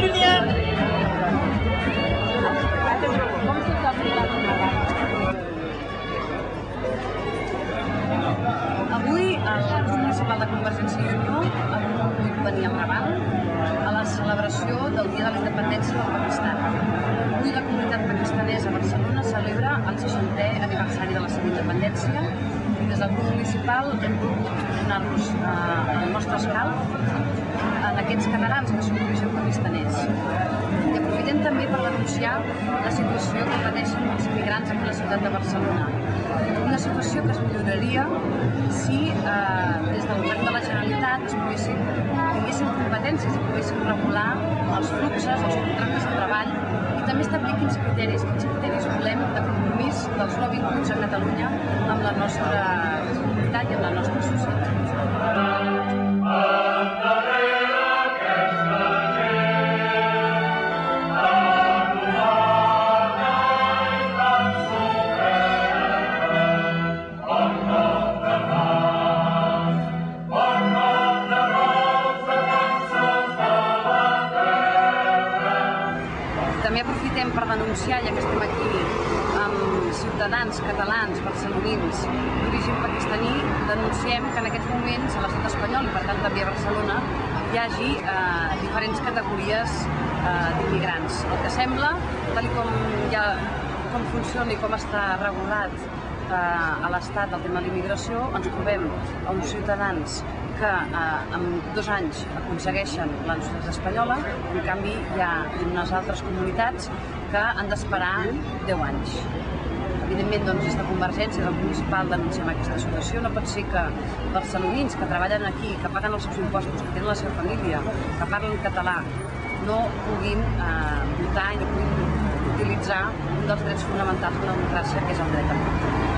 Avui, el grup municipal de Convergència i Unió ha volgut venir al Raval a la celebració del Dia de la Independència del Pakistan. Avui la comunitat pakistanesa a Barcelona celebra el 60è aniversari de la seva independència i des del grup municipal hem volgut donar-los el nostre escalf a aquests catalans que són d'origen pakistanès. I aprofitem també per denunciar la situació que pateixen els migrants aquí a la ciutat de Barcelona. Una situació que es milloraria si des del govern de la Generalitat tinguessin competències i poguessin regular els fluxos, els contractes de treball i també establir quins criteris volem de compromís dels nouvinguts a Catalunya amb la nostra comunitat i amb la nostra societat. També aprofitem per denunciar, ja que estem aquí amb ciutadans catalans, barcelonins d'origen pakistaní, denunciem que en aquests moments a l'estat espanyol i per tant també a Barcelona hi hagi diferents categories d'immigrants. El que sembla, tal com funciona i com està regulat a l'Estat el tema de l'immigració, ens trobem a uns ciutadans que en 2 anys aconsegueixen la nacionalitat espanyola, en canvi hi ha unes altres comunitats que han d'esperar 10 anys. Evidentment, des de Convergència, del municipal, denunciem aquesta situació. No pot ser que barcelonins que treballen aquí, que paguen els seus impostos, que tenen la seva família, que parlen català, no puguin votar i no puguin utilitzar un dels drets fonamentals de la democràcia, que és el dret a vot.